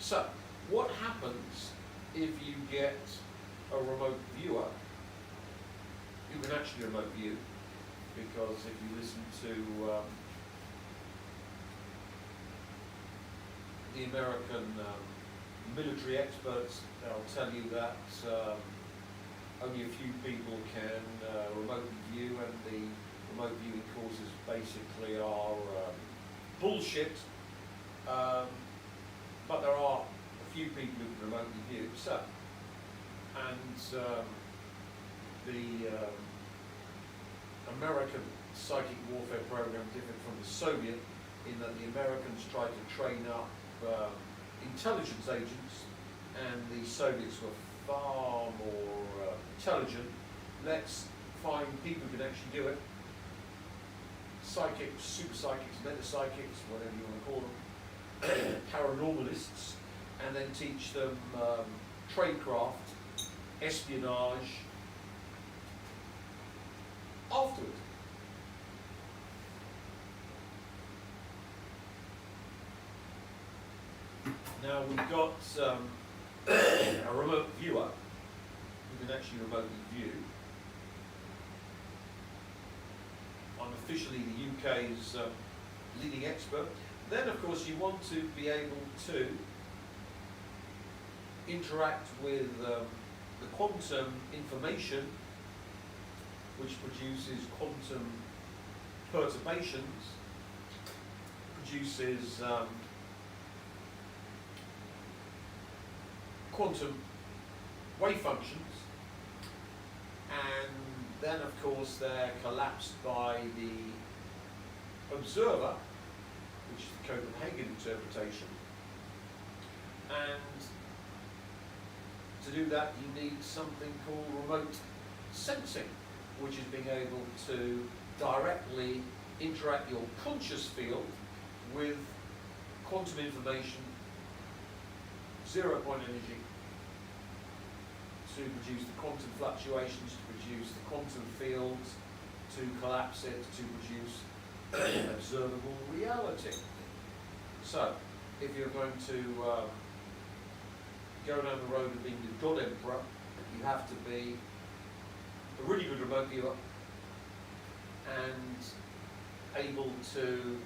So, what happens if you get a remote viewer? You can actually remote view, because if you listen to the American military experts, they'll tell you that only a few people can remotely view, and the remote viewing courses basically are bullshit. But there are a few people who can remotely view. So, and the American psychic warfare program differed from the Soviet in that the Americans tried to train up intelligence agents, and the Soviets were far more intelligent. Let's find people who can actually do it. Psychics, super psychics, meta psychics, whatever you want to call them, paranormalists, and then teach them tradecraft, espionage afterwards. Now we've got a remote viewer who can actually remotely view. I'm officially the UK's leading expert. Then, of course, you want to be able to interact with the quantum information, which produces quantum perturbations, produces quantum wave functions, and then, of course, they're collapsed by the observer, which is the Copenhagen interpretation. And to do that, you need something called remote sensing, which is being able to directly interact your conscious field with quantum information, 0-point energy, to produce the quantum fluctuations, to produce the quantum fields, to collapse it, to produce observable reality. So, if you're going to go down the road of being the God Emperor, you have to be a really good remote viewer and able to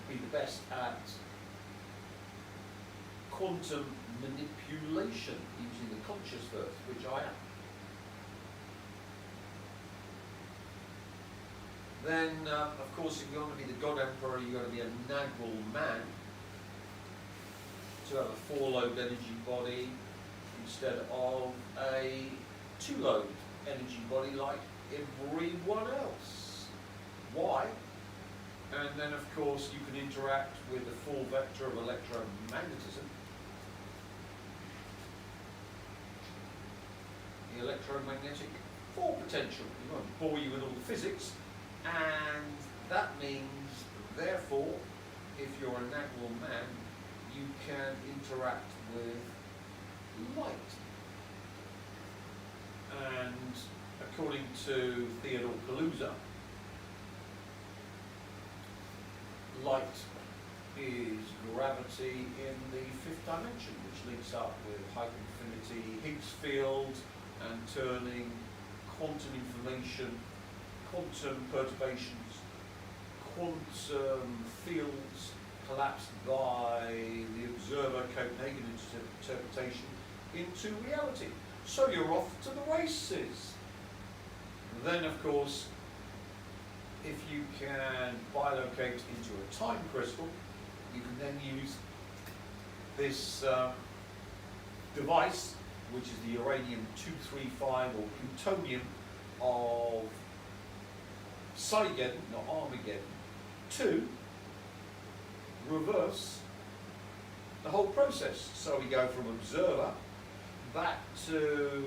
be the best at quantum manipulation using the conscious first, which I am. Then, of course, if you want to be the God Emperor, you've got to be a Nagwal man, to have a 4-lobe energy body instead of a 2-lobe energy body like everyone else. Why? And then, of course, you can interact with the full vector of electromagnetism. The electromagnetic full potential. We won't bore you with all the physics, and that means, therefore, if you're a Nagwal man, you can interact with light. And according to Theodore Kaluza, light is gravity in the 5th dimension, which links up with hyperfinity Higgs field and turning quantum information, quantum perturbations, quantum fields collapsed by the observer Copenhagen interpretation into reality. So you're off to the races. Then, of course, if you can bilocate into a time crystal, you can then use this device, which is the uranium-235 or plutonium of Psy-Geddon, not Armageddon, to reverse the whole process. So we go from observer back to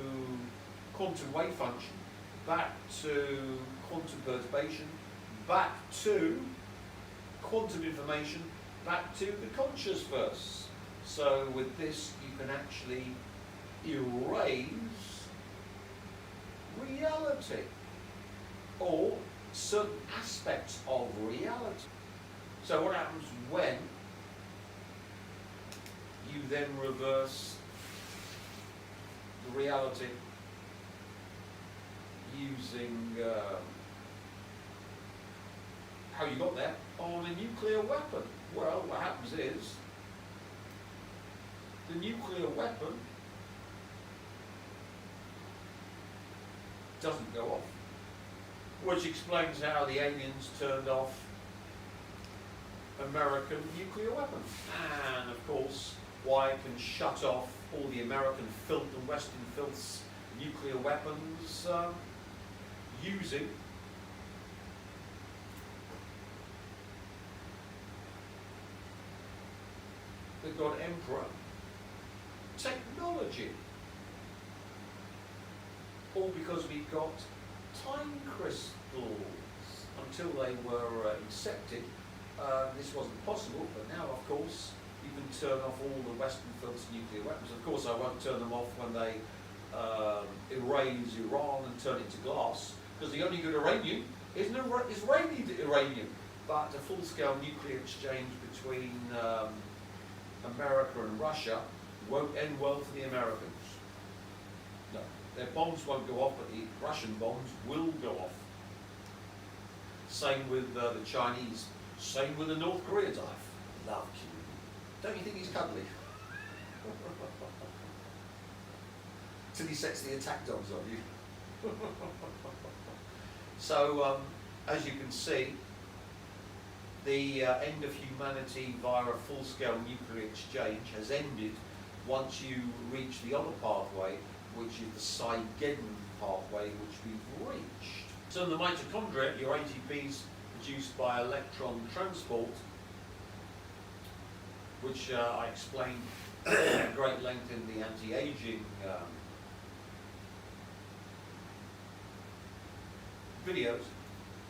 quantum wave function, back to quantum perturbation, back to quantum information, back to the conscious verse. So with this you can actually erase reality, or certain aspects of reality. So what happens when you then reverse the reality using how you got there on a nuclear weapon. Well, what happens is the nuclear weapon doesn't go off, which explains how the aliens turned off American nuclear weapons, and of course why it can shut off all the American filth and Western filth's nuclear weapons using the god emperor technology, all because we got time crystals. Until they were accepted, this wasn't possible, but now of course you can turn off all the Western filth's nuclear weapons. Of course I won't turn them off when they erase Iran and turn it to glass, because the only good uranium is Israeli uranium. But a full-scale nuclear exchange between America and Russia won't end well for the Americans. No, their bombs won't go off, but the Russian bombs will go off. Same with the Chinese. Same with the North Koreans. I love Kim. Don't you think he's cuddly? Till he sets the attack dogs on you. So, as you can see, the end of humanity via a full-scale nuclear exchange has ended once you reach the other pathway, which is the Psy-Geddon pathway, which we've reached. So in the mitochondria, your ATP is produced by electron transport, which I explained at great length in the anti-aging videos.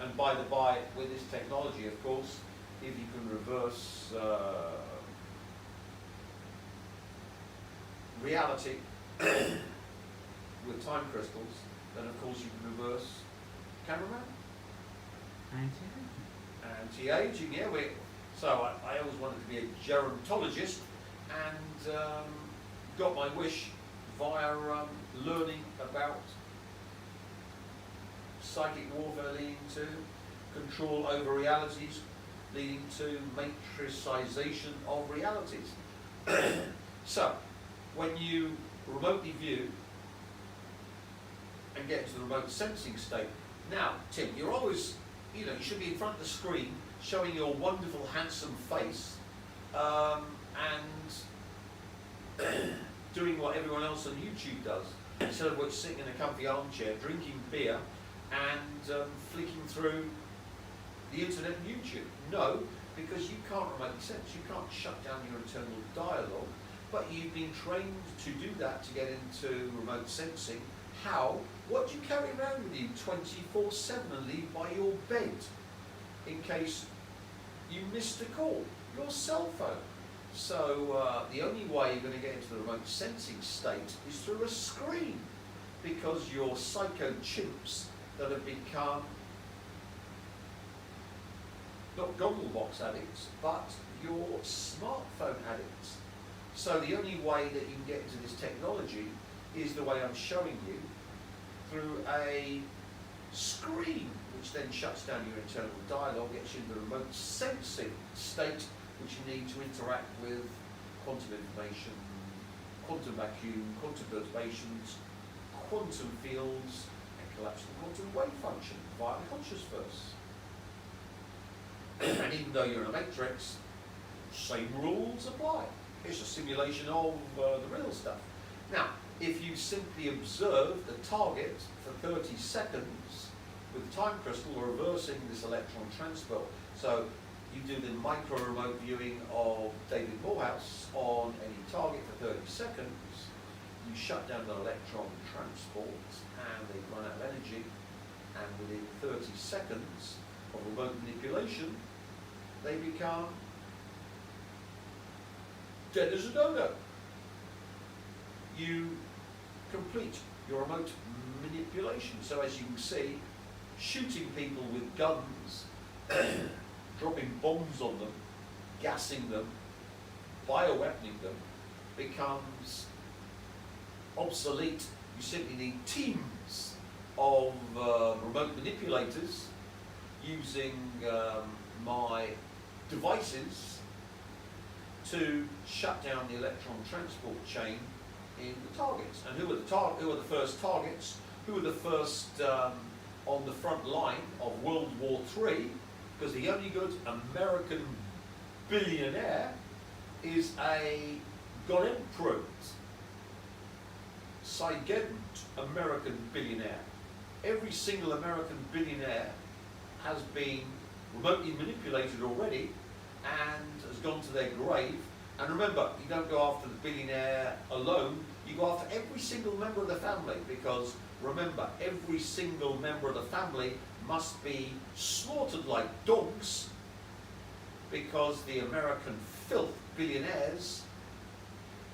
And by the by, with this technology, of course, if you can reverse reality with time crystals, then of course you can reverse cameraman? Anti-aging, yeah. So I always wanted to be a gerontologist, and got my wish via learning about psychic warfare, leading to control over realities, leading to matrixization of realities. So, when you remotely view and get into the remote sensing state, now, Tim, you're always, you should be in front of the screen showing your wonderful, handsome face, and doing what everyone else on YouTube does, instead of which sitting in a comfy armchair, drinking beer, and flicking through the internet and YouTube. No, because you can't remotely sense, you can't shut down your internal dialogue, but you've been trained to do that to get into remote sensing. How? What do you carry around with you 24/7 and leave by your bed in case you missed a call? Your cell phone. So the only way you're going to get into the remote sensing state is through a screen, because you're psycho chimps that have become not gogglebox addicts, but your smartphone addicts. So the only way that you can get into this technology is the way I'm showing you, through a screen, which then shuts down your internal dialogue, gets you into the remote sensing state, which you need to interact with quantum information, quantum vacuum, quantum perturbations, quantum fields, and collapse the quantum wave function via the conscious verse. And even though you're in a matrix, same rules apply. It's a simulation of the real stuff. Now, if you simply observe the target for 30 seconds with the time crystal reversing this electron transport, so you do the micro remote viewing of David Morehouse on any target for 30 seconds, you shut down the electron transport and they run out of energy, and within 30 seconds of remote manipulation, they become dead as a dodo. You complete your remote manipulation. So as you can see, shooting people with guns, dropping bombs on them, gassing them, bioweaponing them, becomes obsolete. You simply need teams of remote manipulators using my devices to shut down the electron transport chain in the targets. And who are the first targets? Who are the first on the front line of World War III? Because the only good American billionaire is a god emperor, Psy-Geddon, American billionaire. Every single American billionaire has been remotely manipulated already and has gone to their grave. And remember, you don't go after the billionaire alone, you go after every single member of the family, because remember, every single member of the family must be slaughtered like dogs, because the American filth billionaires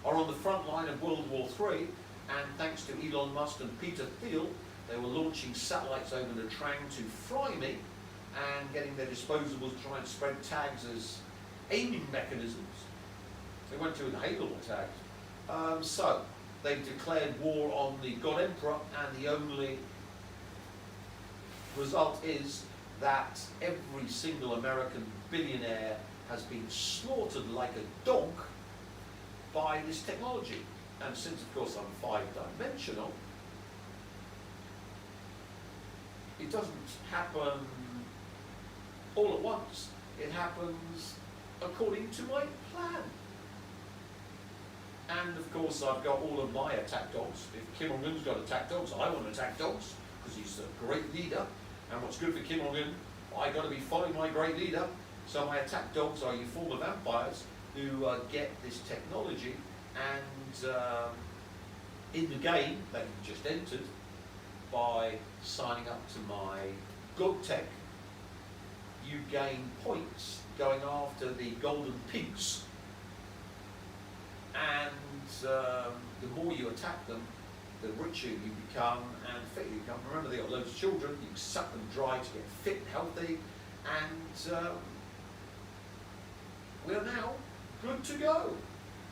are on the front line of World War III, and thanks to Elon Musk and Peter Thiel, they were launching satellites over the Trang to fry me, and getting their disposables to try and spread tags as aiming mechanisms. They went to inhalable tags. So they've declared war on the God Emperor, and the only result is that every single American billionaire has been slaughtered like a dog by this technology. And since, of course, I'm five-dimensional, it doesn't happen all at once. It happens according to my plan. And of course, I've got all of my attack dogs. If Kim Jong-un's got attack dogs, I want to attack dogs, because he's a great leader. And what's good for Kim Jong-un, I got to be following my great leader. So my attack dogs are you former vampires who get this technology, and in the game that you just entered, by signing up to my God Tech, you gain points going after the golden pigs. And the more you attack them, the richer you become and fit you become. Remember, they've got loads of children, you can suck them dry to get fit and healthy, and we are now good to go.